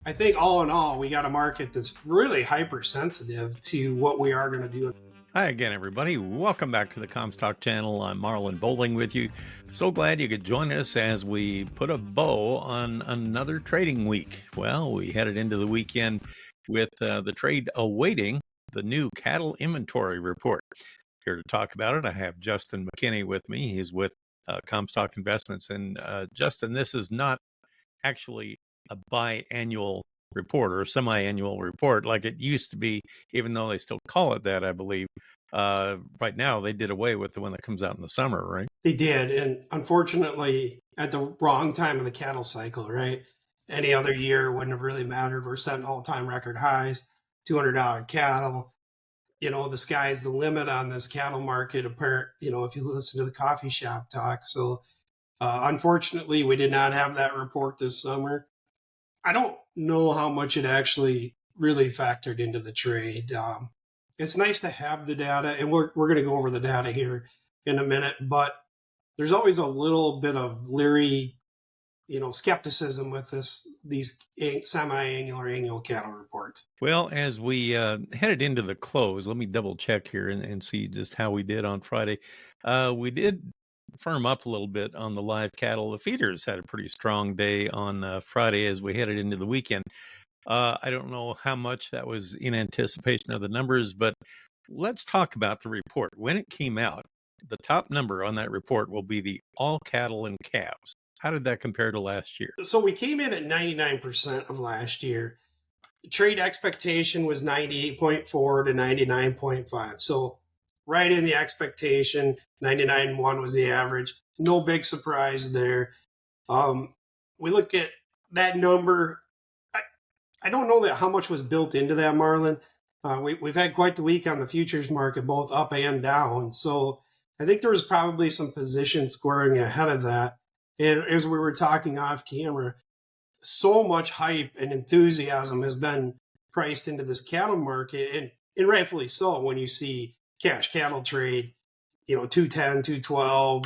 I think all in all, we got a market that's really hypersensitive to what we are going to do. Hi again, everybody. Welcome back to the Comstock channel. I'm Marlin Bohling with you. So glad you could join us as we put a bow on another trading week. Well, we headed into the weekend with the trade awaiting the new cattle inventory report. Here to talk about it, I have Justin McKinney with me. He's with Comstock Investments. And Justin, this is not actually a biannual report or a semi-annual report like it used to be, even though they still call it that, I believe. Right now, they did away with the one that comes out in the summer, right? They did, and unfortunately, at the wrong time of the cattle cycle, right? Any other year wouldn't have really mattered. We're setting all-time record highs, $200 cattle. The sky's the limit on this cattle market. If you listen to the coffee shop talk. So, unfortunately, we did not have that report this summer. I don't know how much it actually really factored into the trade. It's nice to have the data, and we're going to go over the data here in a minute, but there's always a little bit of leery, skepticism with these semi-annual or annual cattle reports. Well, as we headed into the close, let me double check here and see just how we did on Friday. We did firm up a little bit on the live cattle. The feeders had a pretty strong day on Friday as we headed into the weekend. I don't know how much that was in anticipation of the numbers, but let's talk about the report. When it came out, the top number on that report will be the all cattle and calves. How did that compare to last year? So we came in at 99% of last year. Trade expectation was 98.4 to 99.5. So right in the expectation, 99.1 was the average. No big surprise there. We look at that number. I don't know how much was built into that, Marlin. We've had quite the week on the futures market, both up and down. So I think there was probably some position squaring ahead of that. And as we were talking off camera, so much hype and enthusiasm has been priced into this cattle market, and rightfully so. When you see cash cattle trade, 210, 212,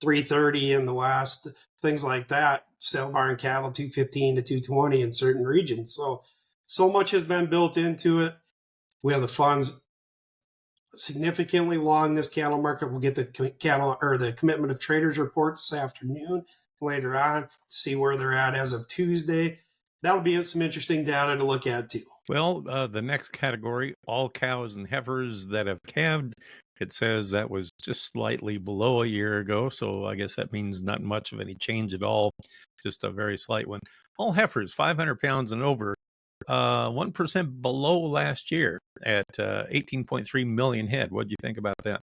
330 in the West, things like that, sale barn cattle 215 to 220 in certain regions. So much has been built into it. We have the funds significantly long this cattle market. We'll get the cattle or the commitment of traders report this afternoon later on to see where they're at as of Tuesday. That'll be some interesting data to look at too. Well, the next category, all cows and heifers that have calved, it says that was just slightly below a year ago. So I guess that means not much of any change at all, just a very slight one. All heifers, 500 pounds and over, 1% below last year at 18.3 million head. What do you think about that?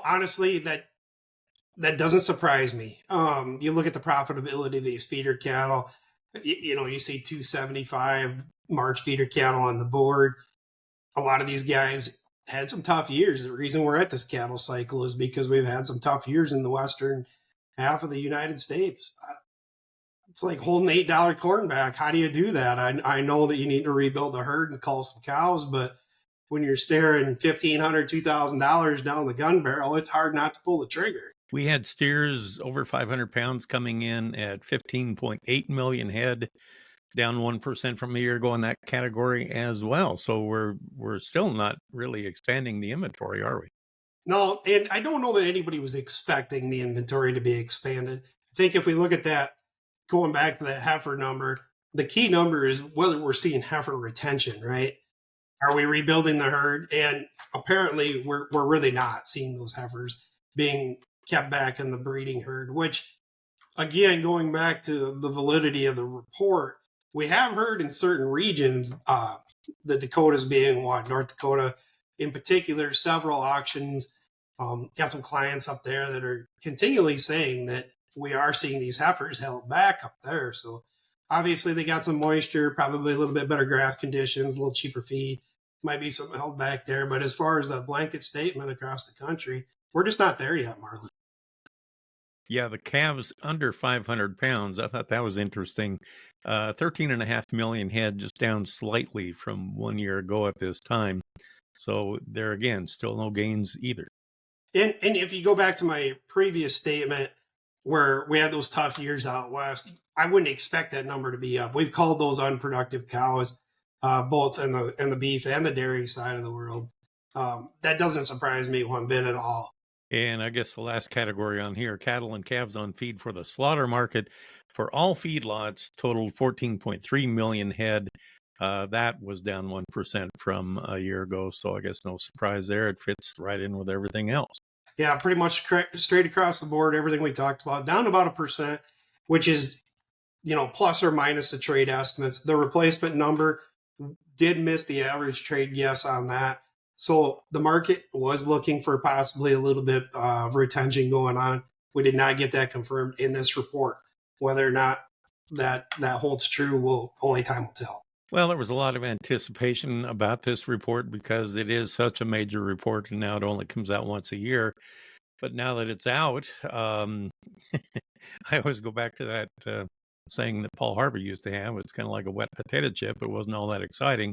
Honestly, that doesn't surprise me. You look at the profitability of these feeder cattle. You see 275 March feeder cattle on the board. A lot of these guys had some tough years. The reason we're at this cattle cycle is because we've had some tough years in the western half of the United States. It's like holding $8 corn back. How do you do that? I know that you need to rebuild the herd and cull some cows, but when you're staring $1,500, $2,000 down the gun barrel, it's hard not to pull the trigger. We had steers over 500 pounds coming in at 15.8 million head, down 1% from a year ago in that category as well. So we're still not really expanding the inventory, are we? No, and I don't know that anybody was expecting the inventory to be expanded. I think if we look at that, going back to that heifer number, the key number is whether we're seeing heifer retention, right? Are we rebuilding the herd? And apparently we're really not seeing those heifers being kept back in the breeding herd, which, again, going back to the validity of the report, we have heard in certain regions, the Dakotas being one, North Dakota in particular, several auctions, got some clients up there that are continually saying that we are seeing these heifers held back up there. So obviously they got some moisture, probably a little bit better grass conditions, a little cheaper feed, might be something held back there. But as far as a blanket statement across the country, we're just not there yet, Marlin. Yeah, the calves under 500 pounds, I thought that was interesting. 13.5 million head, just down slightly from 1 year ago at this time. So there again, still no gains either. And if you go back to my previous statement, where we had those tough years out west, I wouldn't expect that number to be up. We've called those unproductive cows, both in the beef and the dairy side of the world. That doesn't surprise me one bit at all. And I guess the last category on here, cattle and calves on feed for the slaughter market for all feedlots totaled 14.3 million head. That was down 1% from a year ago. So I guess no surprise there. It fits right in with everything else. Yeah, pretty much straight across the board, everything we talked about, down about 1%, which is, plus or minus the trade estimates. The replacement number did miss the average trade guess on that. So the market was looking for possibly a little bit of retention going on. We did not get that confirmed in this report. Whether or not that holds true, only time will tell. Well, there was a lot of anticipation about this report because it is such a major report, and now it only comes out once a year. But now that it's out, I always go back to that saying that Paul Harvey used to have. It's kind of like a wet potato chip. It wasn't all that exciting.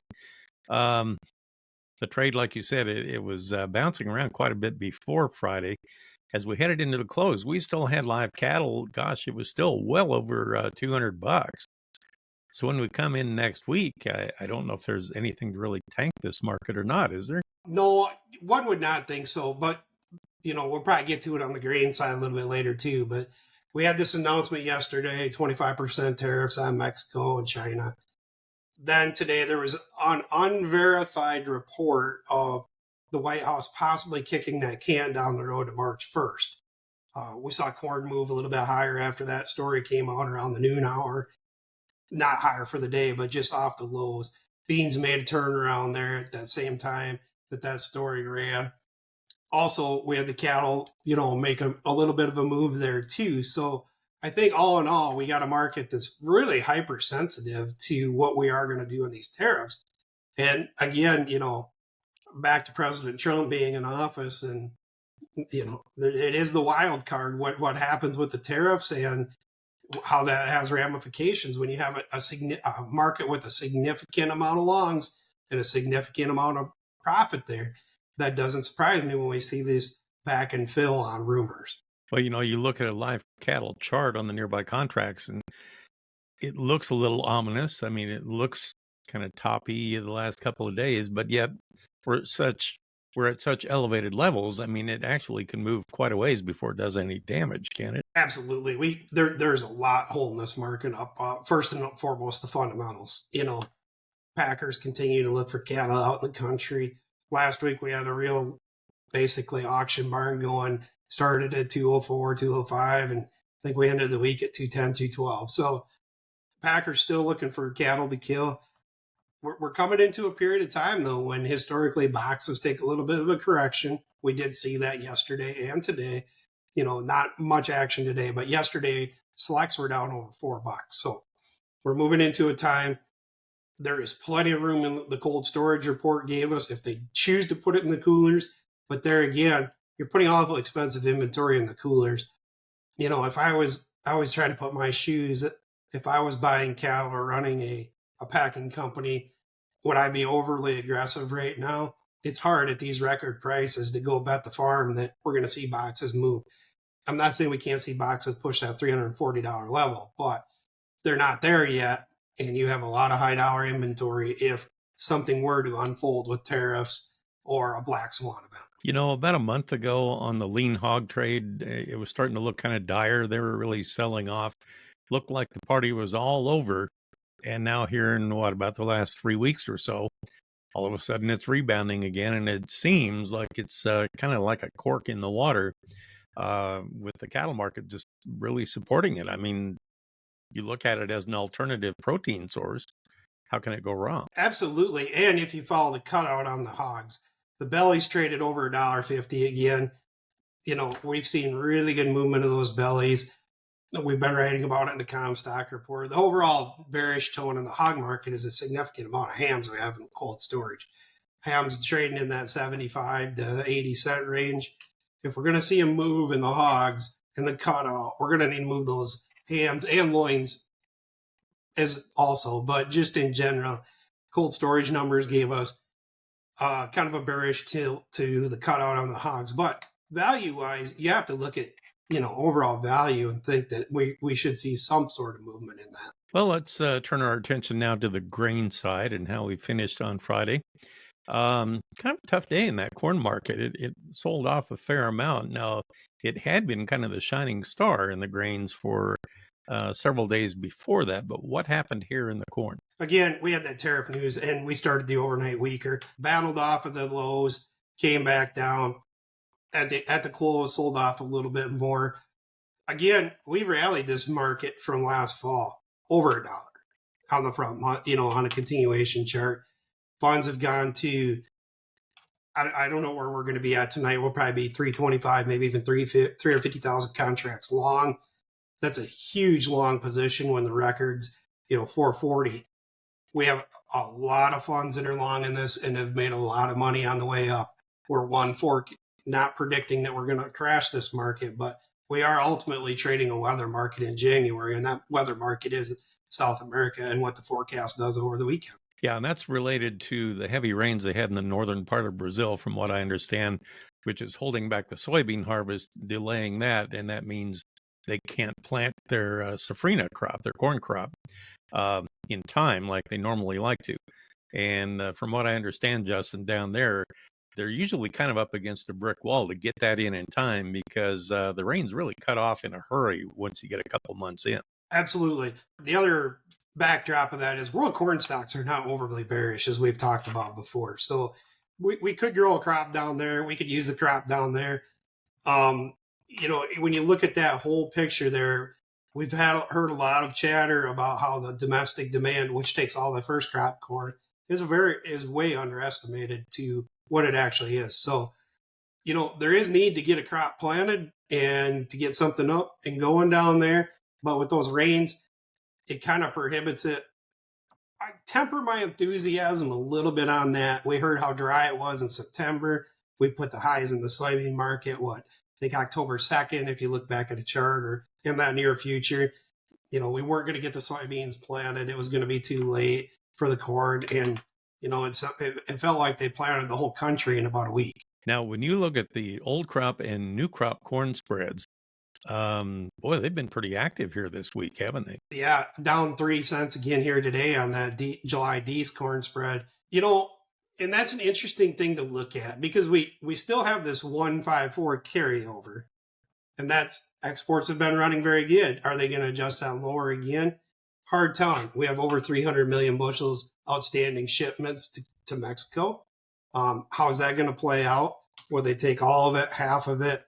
The trade, like you said, it was bouncing around quite a bit before Friday. As we headed into the close, we still had live cattle. Gosh, it was still well over $200. So when we come in next week, I don't know if there's anything to really tank this market or not, is there? No, one would not think so. But, we'll probably get to it on the grain side a little bit later too. But we had this announcement yesterday, 25% tariffs on Mexico and China. Then today there was an unverified report of the White House possibly kicking that can down the road to March 1st. We saw corn move a little bit higher after that story came out around the noon hour. Not higher for the day, but just off the lows. Beans made a turnaround there at that same time that story ran. Also, we had the cattle, make a little bit of a move there too. So I think all in all, we got a market that's really hypersensitive to what we are going to do in these tariffs. And again, back to President Trump being in office, and it is the wild card what happens with the tariffs and how that has ramifications when you have a market with a significant amount of longs and a significant amount of profit there. That doesn't surprise me when we see this back and fill on rumors. Well, you look at a live cattle chart on the nearby contracts, and it looks a little ominous. I mean, it looks kind of toppy the last couple of days, but yet we're at such elevated levels. I mean, it actually can move quite a ways before it does any damage, can it? Absolutely. There's a lot holding this market up. First and foremost, the fundamentals. Packers continue to look for cattle out in the country. Last week we had a real, basically, auction barn going. Started at 204, 205, and I think we ended the week at 210, 212. So Packers still looking for cattle to kill. We're coming into a period of time, though, when historically boxes take a little bit of a correction. We did see that yesterday and today. Not much action today, but yesterday selects were down over $4. So we're moving into a time. There is plenty of room in the cold storage report gave us if they choose to put it in the coolers. But there again, you're putting awful expensive inventory in the coolers. If I always try to put my shoes, if I was buying cattle or running a packing company, would I be overly aggressive right now? It's hard at these record prices to go bet the farm that we're going to see boxes move. I'm not saying we can't see boxes push that $340 level, but they're not there yet. And you have a lot of high dollar inventory if something were to unfold with tariffs or a black swan event. About a month ago on the lean hog trade, it was starting to look kind of dire. They were really selling off. Looked like the party was all over. And now here in about the last 3 weeks or so, all of a sudden it's rebounding again. And it seems like it's kind of like a cork in the water with the cattle market just really supporting it. I mean, you look at it as an alternative protein source. How can it go wrong? Absolutely. And if you follow the cutout on the hogs, the bellies traded over $1.50 again. We've seen really good movement of those bellies. We've been writing about it in the Comstock report. The overall bearish tone in the hog market is a significant amount of hams we have in cold storage. Hams trading in that 75 to 80 cent range. If we're going to see a move in the hogs and the cutout, we're going to need to move those hams and loins as also. But just in general, cold storage numbers gave us kind of a bearish tilt to the cutout on the hogs. But value-wise, you have to look at overall value and think that we should see some sort of movement in that. Well, let's turn our attention now to the grain side and how we finished on Friday. Kind of a tough day in that corn market. It sold off a fair amount. Now, it had been kind of the shining star in the grains for several days before that. But what happened here in the corn? Again, we had that tariff news, and we started the overnight weaker, battled off of the lows, came back down at the close, sold off a little bit more. Again, we rallied this market from last fall over $1 on the front, on a continuation chart. Funds have gone to, I don't know where we're going to be at tonight. We'll probably be 325, maybe even 350,000 contracts long. That's a huge long position when the record's, 440. We have a lot of funds that are long in this and have made a lot of money on the way up. We're not predicting that we're going to crash this market, but we are ultimately trading a weather market in January, and that weather market is South America and what the forecast does over the weekend. Yeah, and that's related to the heavy rains they had in the northern part of Brazil, from what I understand, which is holding back the soybean harvest, delaying that, and that means they can't plant their safrinha crop, their corn crop, in time like they normally like to. And from what I understand, Justin, down there, they're usually kind of up against a brick wall to get that in time because the rains really cut off in a hurry once you get a couple months in. Absolutely. The other backdrop of that is world corn stocks are not overly bearish, as we've talked about before. So we could grow a crop down there. We could use the crop down there. When you look at that whole picture there, we've heard a lot of chatter about how the domestic demand, which takes all the first crop corn, is way underestimated to what it actually is. So, there is need to get a crop planted and to get something up and going down there. But with those rains, it kind of prohibits it. I temper my enthusiasm a little bit on that. We heard how dry it was in September. We put the highs in the soybean market, I think October 2nd, if you look back at a chart, or in that near future. We weren't going to get the soybeans planted. It was going to be too late for the corn. And, it felt like they planted the whole country in about a week. Now, when you look at the old crop and new crop corn spreads, boy, they've been pretty active here this week, haven't they? Yeah, down 3 cents again here today on that July D's corn spread. And that's an interesting thing to look at because we still have this 154 carryover, and that's exports have been running very good. Are they going to adjust that lower again? Hard telling. We have over 300 million bushels outstanding shipments to Mexico. How is that going to play out? Will they take all of it, half of it?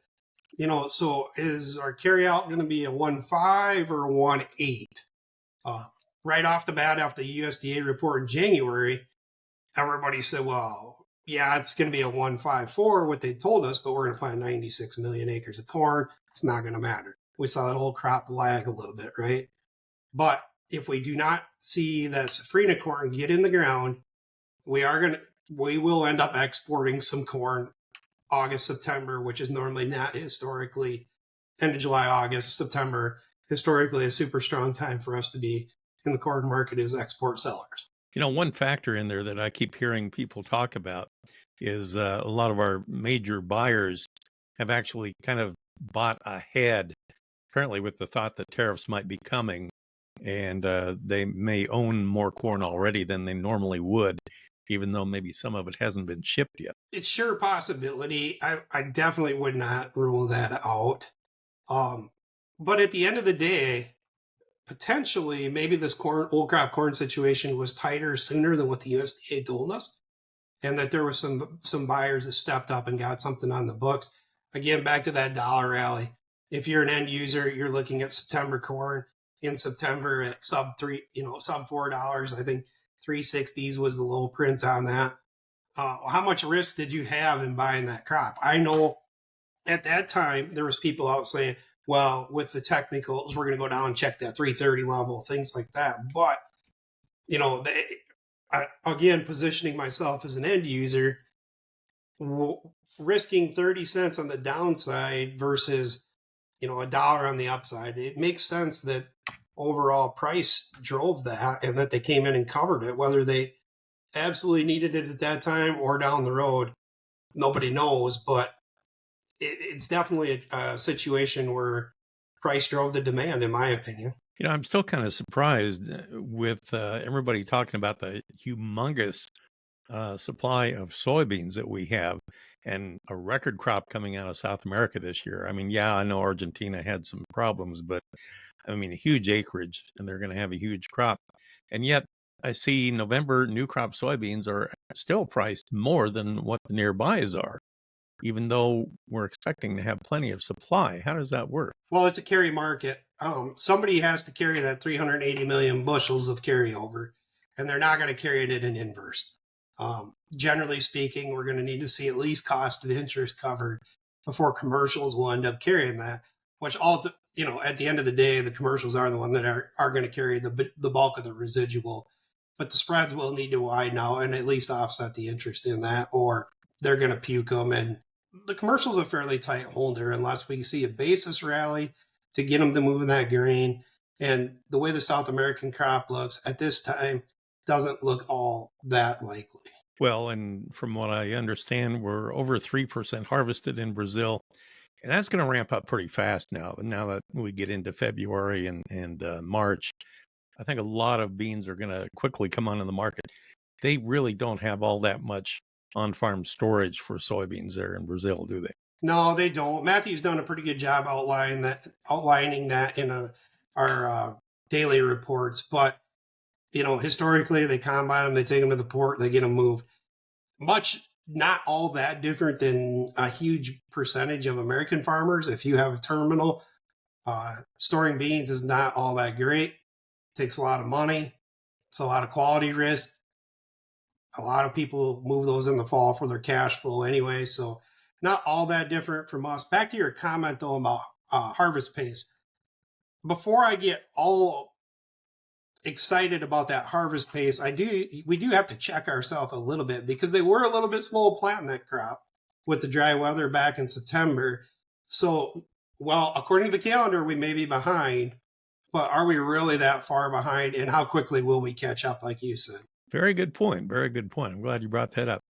So is our carryout going to be a 1.5 or a 1.8? Right off the bat, after the USDA report in January, everybody said, well, yeah, it's going to be a 1.54, what they told us, but we're going to plant 96 million acres of corn. It's not going to matter. We saw that whole crop lag a little bit, right? But if we do not see that safrinha corn get in the ground, we will end up exporting some corn August, September, which is normally not historically end of July, August, September, historically a super strong time for us to be in the corn market as export sellers. One factor in there that I keep hearing people talk about is a lot of our major buyers have actually kind of bought ahead, apparently with the thought that tariffs might be coming, and they may own more corn already than they normally would, even though maybe some of it hasn't been shipped yet. It's sure a possibility. I definitely would not rule that out. But at the end of the day, potentially, maybe this old crop corn situation was tighter sooner than what the USDA told us, and that there were some buyers that stepped up and got something on the books. Again, back to that dollar rally. If you're an end user, you're looking at September corn in September at sub $4. I think 360s was the low print on that. How much risk did you have in buying that crop? I know at that time there was people out saying, well, with the technicals, we're going to go down and check that 330 level, things like that. But, again, positioning myself as an end user, risking 30 cents on the downside versus, $1 on the upside, it makes sense that overall price drove that and that they came in and covered it. Whether they absolutely needed it at that time or down the road, nobody knows. But it's definitely a situation where price drove the demand, in my opinion. I'm still kind of surprised with everybody talking about the humongous supply of soybeans that we have and a record crop coming out of South America this year. I mean, yeah, I know Argentina had some problems, but I mean, a huge acreage and they're going to have a huge crop. And yet, I see November new crop soybeans are still priced more than what the nearbys are, even though we're expecting to have plenty of supply. How does that work? Well, it's a carry market. Somebody has to carry that 380 million bushels of carryover, and they're not going to carry it in an inverse. Generally speaking, we're going to need to see at least cost and interest covered before commercials will end up carrying that. Which at the end of the day, the commercials are the one that are going to carry the bulk of the residual. But the spreads will need to widen out and at least offset the interest in that, or they're going to puke them. And the commercials are fairly tight holder unless we see a basis rally to get them to move in that grain. And the way the South American crop looks at this time doesn't look all that likely. Well, and from what I understand, we're over 3% harvested in Brazil. And that's going to ramp up pretty fast now that we get into February and March. I think a lot of beans are going to quickly come onto the market. They really don't have all that much on-farm storage for soybeans there in Brazil, do they? No, they don't. Matthew's done a pretty good job outlining that in our daily reports. But historically, they combine them, they take them to the port, they get them moved. Not all that different than a huge percentage of American farmers. If you have a terminal, storing beans is not all that great. It takes a lot of money. It's a lot of quality risk. A lot of people move those in the fall for their cash flow anyway. So not all that different from us. Back to your comment though about harvest pace. Before I get all excited about that harvest pace, we do have to check ourselves a little bit because they were a little bit slow planting that crop with the dry weather back in September. So, well, according to the calendar, we may be behind, but are we really that far behind? And how quickly will we catch up, like you said? Very good point. Very good point. I'm glad you brought that up.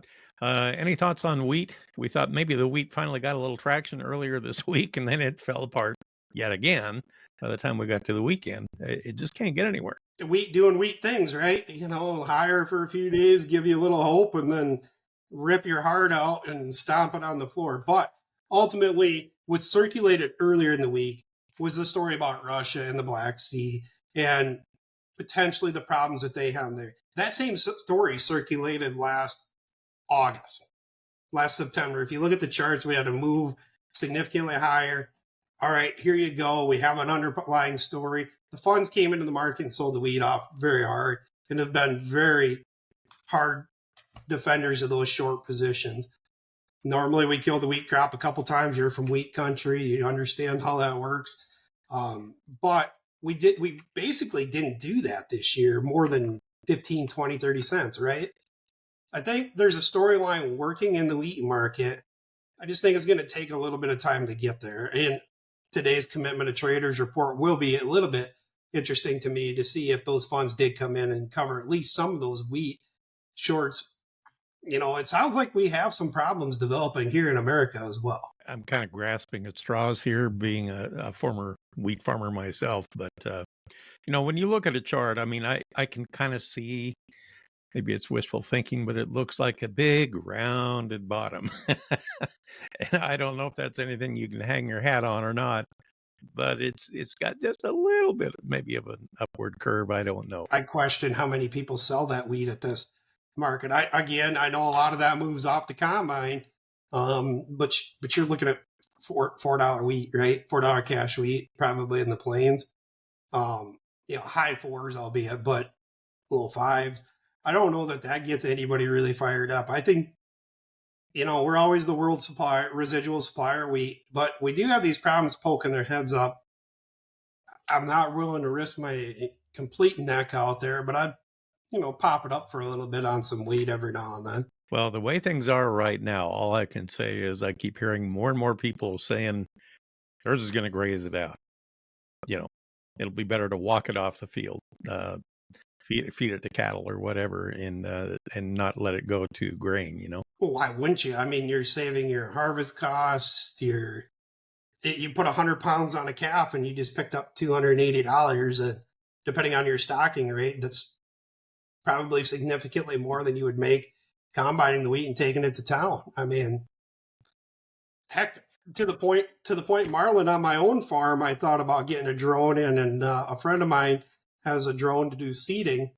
Any thoughts on wheat? We thought maybe the wheat finally got a little traction earlier this week, and then it fell apart yet again by the time we got to the weekend. It just can't get anywhere. Wheat doing wheat things, right? Higher for a few days, give you a little hope, and then rip your heart out and stomp it on the floor. But ultimately, what circulated earlier in the week was the story about Russia and the Black Sea and potentially the problems that they have there. That same story circulated last September. If you look at the charts, we had to move significantly higher. All right, here you go. We have an underlying story. The funds came into the market and sold the wheat off very hard and have been very hard defenders of those short positions. Normally, we kill the wheat crop a couple times. You're from wheat country. You understand how that works. But we basically didn't do that this year, more than 15, 20, 30 cents, right? I think there's a storyline working in the wheat market. I just think it's going to take a little bit of time to get there. And today's commitment to traders report will be a little bit interesting to me to see if those funds did come in and cover at least some of those wheat shorts. It sounds like we have some problems developing here in America as well. I'm kind of grasping at straws here, being a former wheat farmer myself. But, when you look at a chart, I mean, I can kind of see, maybe it's wishful thinking, but it looks like a big rounded bottom. And I don't know if that's anything you can hang your hat on or not, but it's got just a little bit maybe of an upward curve. I don't know. I question how many people sell that wheat at this market. I know a lot of that moves off the combine, but you're looking at $4 wheat, right? $4 cash wheat, probably in the plains. High fours, albeit, but low fives. I don't know that gets anybody really fired up. I think, we're always the world residual supplier of wheat, but we do have these problems poking their heads up. I'm not willing to risk my complete neck out there, but I'd, pop it up for a little bit on some wheat every now and then. Well, the way things are right now, all I can say is I keep hearing more and more people saying they're just going to graze it out. It'll be better to walk it off the field. If feed it to cattle or whatever, and not let it go to grain. Well, why wouldn't you? I mean, you're saving your harvest costs. You put 100 pounds on a calf and you just picked up $280. And depending on your stocking rate, that's probably significantly more than you would make combining the wheat and taking it to town. I mean, heck, to the point, Marlin, on my own farm, I thought about getting a drone in, and a friend of mine has a drone to do seeding.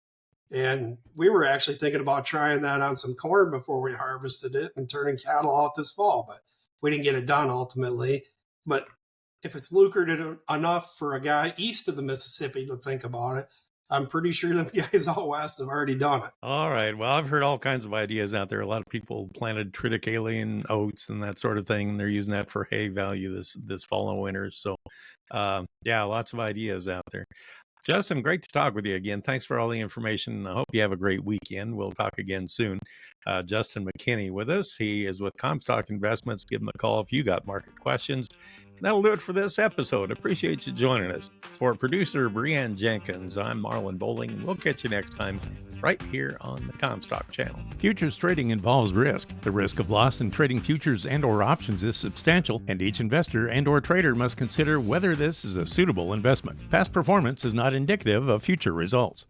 And we were actually thinking about trying that on some corn before we harvested it and turning cattle out this fall, but we didn't get it done ultimately. But if it's lucrative enough for a guy east of the Mississippi to think about it, I'm pretty sure the guys out west have already done it. All right. Well, I've heard all kinds of ideas out there. A lot of people planted triticale oats and that sort of thing. And they're using that for hay value this fall and winter. So, yeah, lots of ideas out there. Justin, great to talk with you again. Thanks for all the information. I hope you have a great weekend. We'll talk again soon. Justin McKinney with us. He is with Comstock Investments. Give him a call if you got market questions. That'll do it for this episode. Appreciate you joining us. For producer Brianne Jenkins, I'm Marlin Bohling. We'll catch you next time right here on the Comstock channel. Futures trading involves risk. The risk of loss in trading futures and or options is substantial, and each investor and or trader must consider whether this is a suitable investment. Past performance is not indicative of future results.